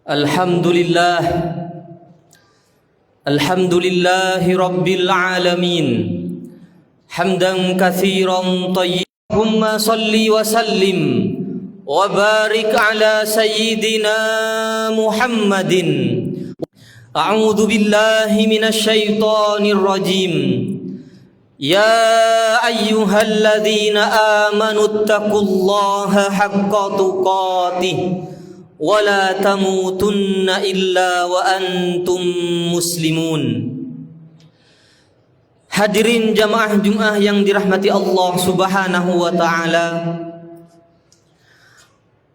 Alhamdulillah, alhamdulillahi rabbil alamin, hamdan katsiran thayyiban, salli wa sallim wa barik ala sayyidina Muhammadin. A'udzu billahi minasy syaithanir rajim. Ya ayyuhalladzina amanu taqullaha haqqa tuqatih wala tamutunna illa wa antum muslimun. Hadirin jamaah Jumat yang dirahmati Allah Subhanahu wa taala,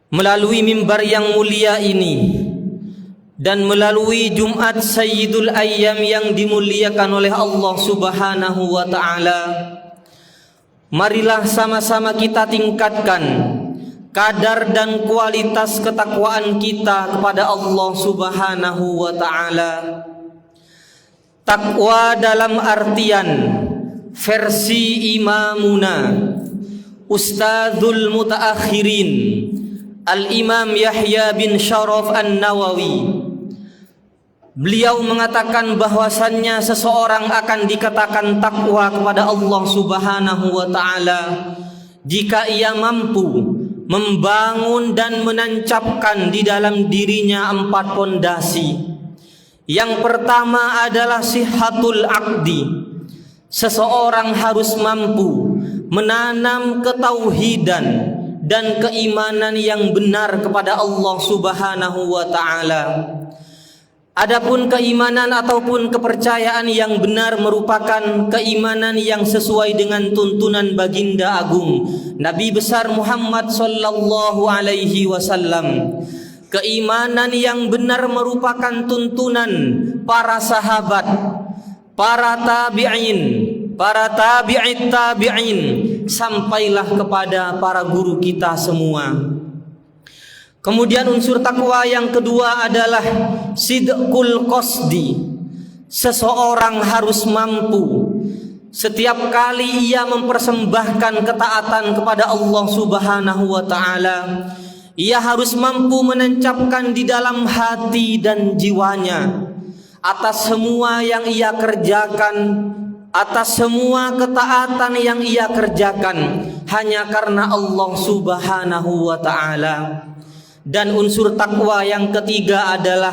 melalui mimbar yang mulia ini dan melalui Jumat Sayyidul Ayyam yang dimuliakan oleh Allah Subhanahu wa taala, marilah sama-sama kita tingkatkan kadar dan kualitas ketakwaan kita kepada Allah Subhanahu wa taala. Takwa dalam artian versi imamuna Ustadzul Mutaakhirin Al-Imam Yahya bin Sharaf An-Nawawi. Beliau mengatakan bahwasannya seseorang akan dikatakan takwa kepada Allah Subhanahu wa taala jika ia mampu membangun dan menancapkan di dalam dirinya 4 pondasi. Yang pertama adalah sihatul aqdi. Seseorang harus mampu menanam ketauhidan dan keimanan yang benar kepada Allah Subhanahu wa taala. Adapun keimanan ataupun kepercayaan yang benar merupakan keimanan yang sesuai dengan tuntunan baginda agung Nabi besar Muhammad sallallahu alaihi wasallam. Keimanan yang benar merupakan tuntunan para sahabat, para tabi'in, para tabi'it tabi'in, sampailah kepada para guru kita semua. Kemudian unsur takwa yang kedua adalah sidqul qasdi. Seseorang harus mampu setiap kali ia mempersembahkan ketaatan kepada Allah Subhanahu wa taala, ia harus mampu menancapkan di dalam hati dan jiwanya atas semua yang ia kerjakan, atas semua ketaatan yang ia kerjakan hanya karena Allah Subhanahu wa taala. Dan unsur takwa yang ketiga adalah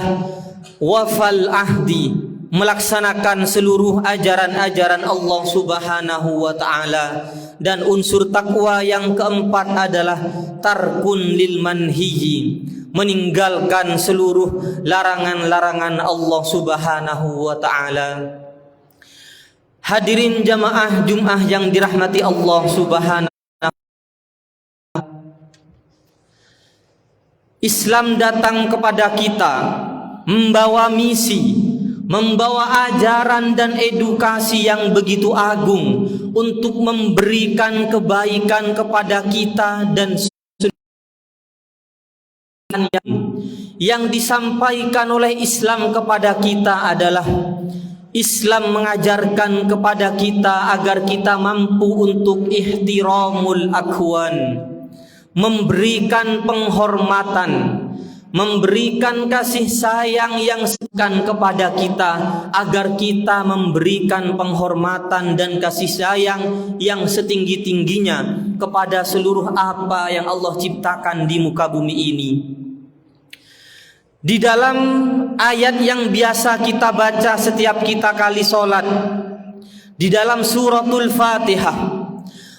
wafal ahdi, melaksanakan seluruh ajaran-ajaran Allah Subhanahu wa taala. Dan unsur takwa yang keempat adalah tarkun lil manhiyi, meninggalkan seluruh larangan-larangan Allah Subhanahu wa taala. Hadirin jamaah Jumat yang dirahmati Allah Subhanahu. Islam datang kepada kita membawa misi, membawa ajaran dan edukasi yang begitu agung untuk memberikan kebaikan kepada kita. Dan yang disampaikan oleh Islam kepada kita adalah Islam mengajarkan kepada kita agar kita mampu untuk ihtiramul akhwan, memberikan penghormatan, memberikan kasih sayang yang sekan kepada kita, agar kita memberikan penghormatan dan kasih sayang yang setinggi-tingginya kepada seluruh apa yang Allah ciptakan di muka bumi ini. Di dalam ayat yang biasa kita baca setiap kita kali sholat, di dalam suratul Fatihah,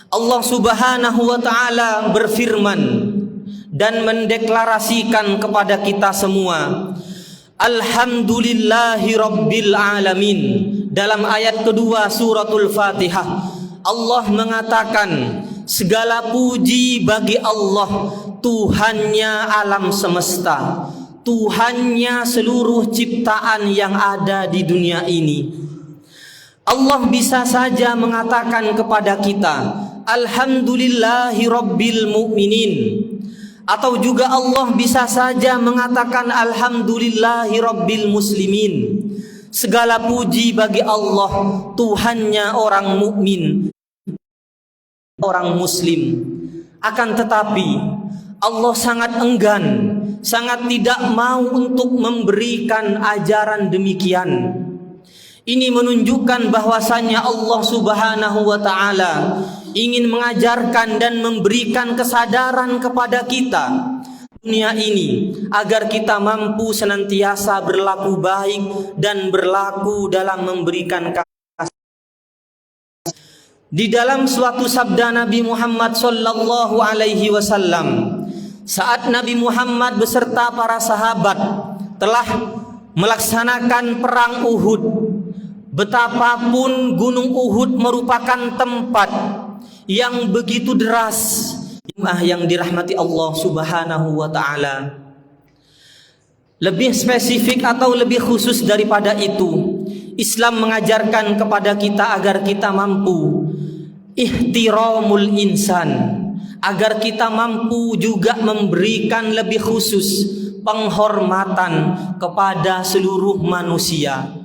Allah Subhanahu wa ta'ala berfirman dan mendeklarasikan kepada kita semua, Alhamdulillahi Rabbil Alamin. Dalam ayat kedua suratul Fatihah, Allah mengatakan, segala puji bagi Allah, Tuhannya alam semesta, Tuhannya seluruh ciptaan yang ada di dunia ini. Allah bisa saja mengatakan kepada kita, Alhamdulillahi Rabbil Mu'minin, atau juga Allah bisa saja mengatakan Alhamdulillahi Rabbil Muslimin. Segala puji bagi Allah, Tuhannya orang mukmin, orang muslim. Akan tetapi Allah sangat enggan, sangat tidak mau untuk memberikan ajaran demikian. Ini menunjukkan bahwasannya Allah Subhanahu wa ta'ala ingin mengajarkan dan memberikan kesadaran kepada kita dunia ini, agar kita mampu senantiasa berlaku baik dan berlaku dalam memberikan kasih. Di dalam suatu sabda Nabi Muhammad sallallahu alaihi wasallam, saat Nabi Muhammad beserta para sahabat telah melaksanakan perang Uhud, betapapun gunung Uhud merupakan tempat yang begitu deras, yang dirahmati Allah Subhanahu wa ta'ala. Lebih spesifik atau lebih khusus daripada itu, Islam mengajarkan kepada kita agar kita mampu ihtiramul insan, agar kita mampu juga memberikan lebih khusus penghormatan kepada seluruh manusia.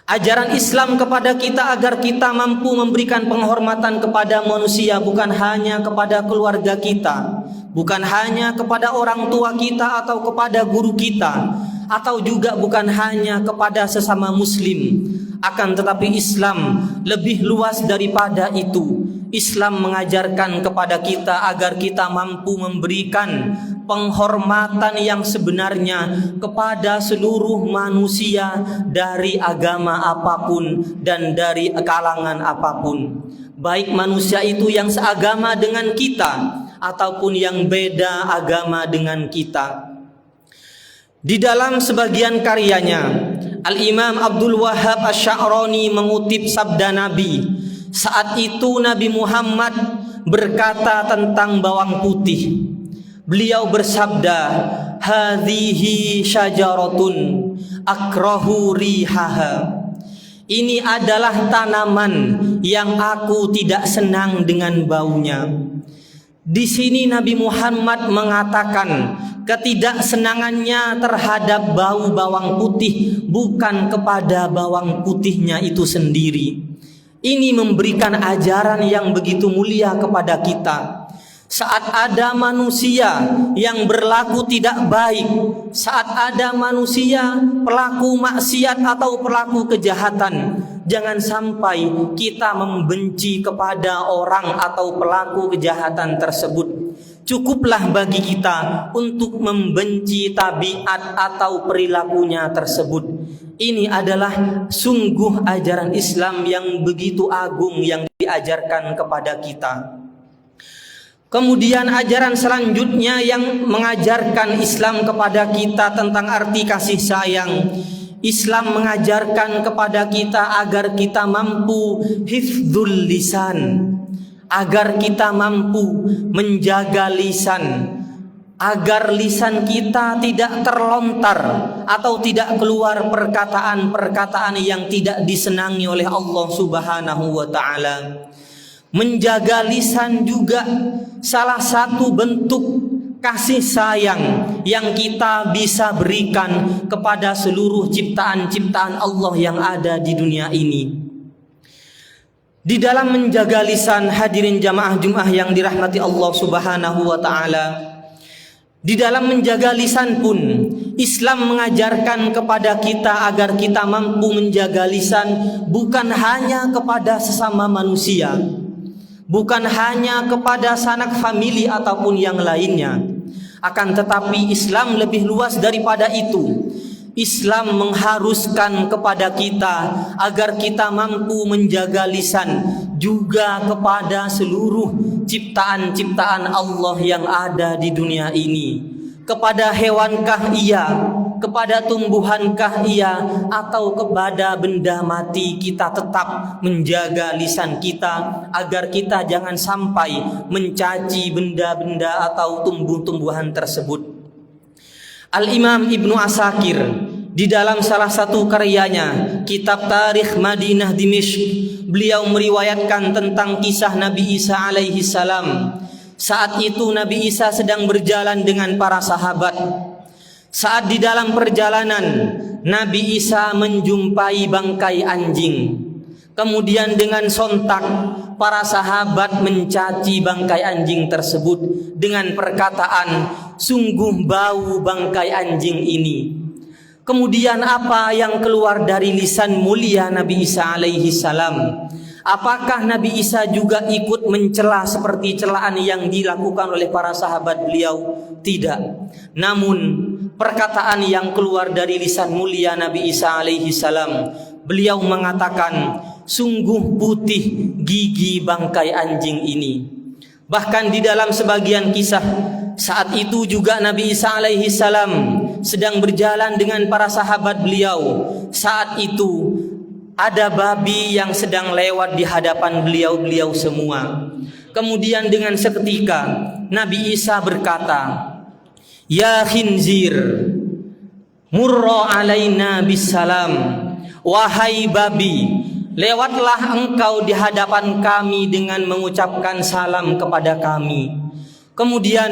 Ajaran Islam kepada kita agar kita mampu memberikan penghormatan kepada manusia, bukan hanya kepada keluarga kita, bukan hanya kepada orang tua kita atau kepada guru kita, atau juga bukan hanya kepada sesama muslim. Akan tetapi Islam lebih luas daripada itu. Islam mengajarkan kepada kita agar kita mampu memberikan penghormatan yang sebenarnya kepada seluruh manusia dari agama apapun dan dari kalangan apapun, baik manusia itu yang seagama dengan kita ataupun yang beda agama dengan kita. Di dalam sebagian karyanya, Al-Imam Abdul Wahhab Asy-Sya'rani mengutip sabda Nabi. Saat itu Nabi Muhammad berkata tentang bawang putih, Beliau bersabda, hadhihi syajaratun akrahu rihaha. Ini adalah tanaman yang aku tidak senang dengan baunya. Di sini Nabi Muhammad mengatakan ketidaksenangannya terhadap bau bawang putih bukan kepada bawang putihnya itu sendiri. Ini memberikan ajaran yang begitu mulia kepada kita. Saat ada manusia yang berlaku tidak baik, saat ada manusia pelaku maksiat atau pelaku kejahatan, jangan sampai kita membenci kepada orang atau pelaku kejahatan tersebut. Cukuplah bagi kita untuk membenci tabiat atau perilakunya tersebut. Ini adalah sungguh ajaran Islam yang begitu agung yang diajarkan kepada kita. Kemudian ajaran selanjutnya yang mengajarkan Islam kepada kita tentang arti kasih sayang. Islam mengajarkan kepada kita agar kita mampu hifdzul lisan, agar kita mampu menjaga lisan, agar lisan kita tidak terlontar atau tidak keluar perkataan-perkataan yang tidak disenangi oleh Allah Subhanahu wa taala. Menjaga lisan juga salah satu bentuk kasih sayang yang kita bisa berikan kepada seluruh ciptaan-ciptaan Allah yang ada di dunia ini. Di dalam menjaga lisan, hadirin jamaah Jumat yang dirahmati Allah Subhanahu wa taala, di dalam menjaga lisan pun Islam mengajarkan kepada kita agar kita mampu menjaga lisan bukan hanya kepada sesama manusia, bukan hanya kepada sanak famili ataupun yang lainnya. Akan tetapi Islam lebih luas daripada itu. Islam mengharuskan kepada kita agar kita mampu menjaga lisan juga kepada seluruh ciptaan-ciptaan Allah yang ada di dunia ini. Kepada hewankah iya, kepada tumbuhankah iya, atau kepada benda mati, kita tetap menjaga lisan kita agar kita jangan sampai mencaci benda-benda atau tumbuh-tumbuhan tersebut. Al-Imam Ibnu Asakir di dalam salah satu karyanya, Kitab Tarikh Madinah Dimishq, beliau meriwayatkan tentang kisah Nabi Isa alaihi salam. Saat itu Nabi Isa sedang berjalan dengan para sahabat. Saat di dalam perjalanan, Nabi Isa menjumpai bangkai anjing. Kemudian dengan sontak para sahabat mencaci bangkai anjing tersebut dengan perkataan, sungguh bau bangkai anjing ini. Kemudian apa yang keluar dari lisan mulia Nabi Isa alaihi salam? Apakah Nabi Isa juga ikut mencela seperti celaan yang dilakukan oleh para sahabat beliau? Tidak. Namun perkataan yang keluar dari lisan mulia Nabi Isa alaihi salam, beliau mengatakan, sungguh putih gigi bangkai anjing ini. Bahkan di dalam sebagian kisah, saat itu juga Nabi Isa alaihi salam sedang berjalan dengan para sahabat beliau. Saat itu ada babi yang sedang lewat di hadapan beliau semua. Kemudian dengan seketika Nabi Isa berkata, ya khinzir, murra alaina bisalam. Wahai babi, lewatlah engkau di hadapan kami dengan mengucapkan salam kepada kami. Kemudian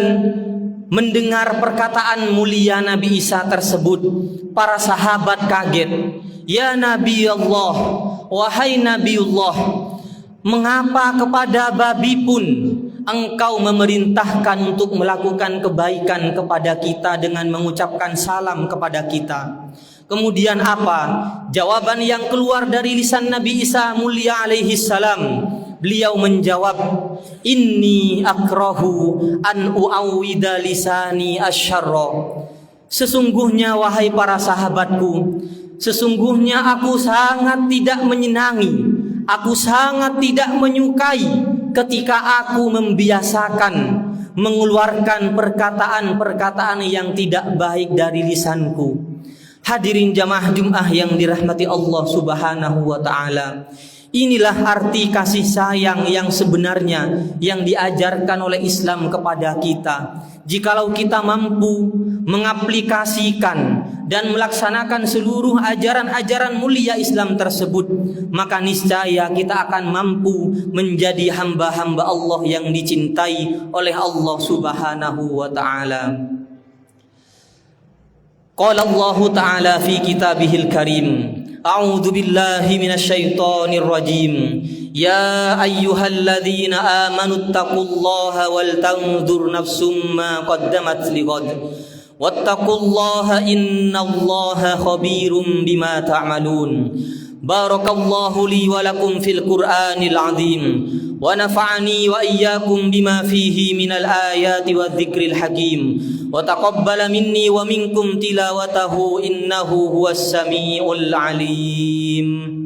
mendengar perkataan mulia Nabi Isa tersebut, para sahabat kaget. Ya Nabi Allah, wahai Nabi Allah, mengapa kepada babi pun engkau memerintahkan untuk melakukan kebaikan kepada kita dengan mengucapkan salam kepada kita? Kemudian apa jawaban yang keluar dari lisan Nabi Isa mulia alaihi salam? Beliau menjawab, inni akrahu an uawwida lisani asyarra. Sesungguhnya wahai para sahabatku, sesungguhnya aku sangat tidak menyenangi, aku sangat tidak menyukai ketika aku membiasakan mengeluarkan perkataan-perkataan yang tidak baik dari lisanku. Hadirin jamaah Jumat yang dirahmati Allah Subhanahu wa taala. Inilah arti kasih sayang yang sebenarnya yang diajarkan oleh Islam kepada kita. jikalau kita mampu mengaplikasikan dan melaksanakan seluruh ajaran-ajaran mulia Islam tersebut, maka niscaya kita akan mampu menjadi hamba-hamba Allah yang dicintai oleh Allah Subhanahu wa taala. Qala Allah taala fi kitabihil karim, a'udzu billahi minasyaitonir rajim. Ya ayyuhalladzina amanu taqullaha wal tanzur nafsum ma qaddamat lighad wattaqullaha innallaha khabirum bima ta'malun. Barakallahu li wa lakum fil Qur'anil azim wa nafa'ani wa iyyakum bima fihi minal ayati wadh-dhikril hakim wa taqabbala minni wa minkum tilawatahu innahu huwas samiul alim.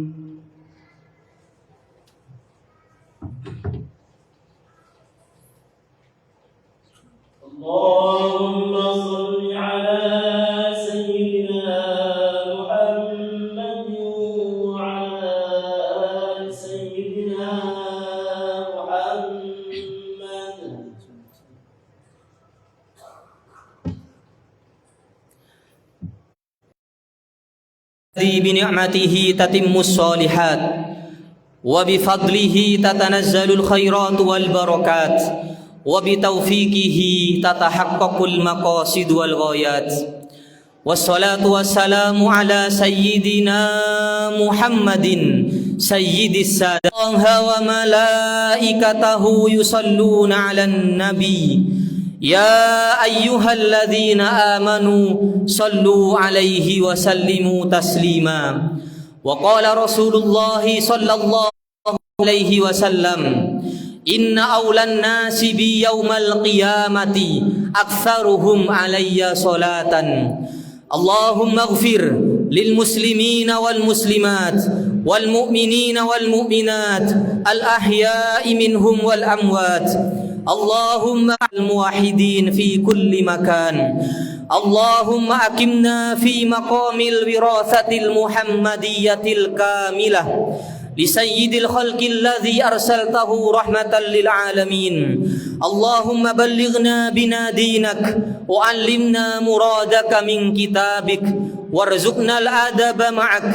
Allahumma salli ala sayyidina Muhammad wa ala ali sayyidina Muhammad. Bi ni'matihi tatimmus shalihat wa bi fadlihi tatanazzalul khairat wal barakat wa bi taufiqihi tatahaqqaqul maqasid wal ghayat. Wassalatu wassalamu ala sayyidina Muhammadin sayyidis sadat wa malaikatahu yusalluna 'alan nabi. Ya ayyuhalladzina amanu sallu 'alaihi wa sallimu taslima. Wa qala Rasulullah sallallahu alaihi wasallam, inna awlan nasi bi yaumal qiyamati aktsaruhum alayya salatan. Allahumma ighfir lil muslimina wal muslimat wal mu'minina wal mu'minat al ahya'i minhum wal amwat. Allahumma al muwahhidin fi kulli makan. Allahumma akimna fi maqamil wirathatil muhammadiyatil kamilah لسيد الخلق الذي أرسلته رحمة للعالمين. اللهم بلغنا بنا دينك وعلمنا مرادك من كتابك وارزقنا الأدب معك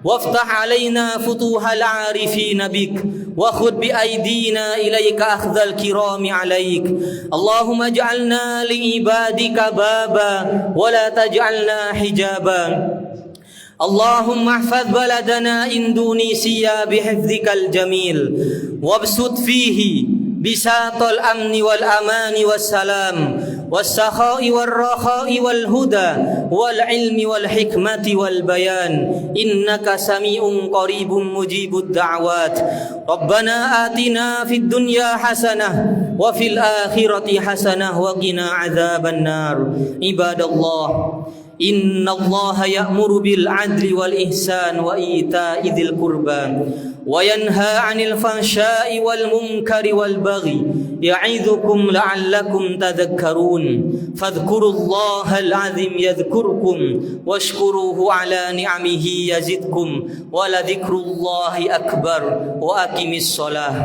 وافتح علينا فتوح العارفين بك وخذ بأيدينا إليك أخذ الكرام عليك. اللهم اجعلنا لعبادك بابا ولا تجعلنا حجابا. اللهم احفظ بلدنا إندونيسيا بحفظك الجميل وابسط فيه بساط الأمن والأمان والسلام والسخاء والرخاء والهدى والعلم والحكمة والبيان إنك سميع قريب مجيب الدعوات. ربنا آتنا في الدنيا حسنة وفي الآخرة حسنة وقنا عذاب النار. عباد الله، إن الله يأمر بالعدل والإحسان وإيتاء ذي القربى وينهى عن الفحشاء والمنكر والبغي يعظكم لعلكم تذكرون. فاذكروا الله العظيم يذكركم واشكروه على نعمه يزدكم ولذكر الله أكبر وأقم الصلاة.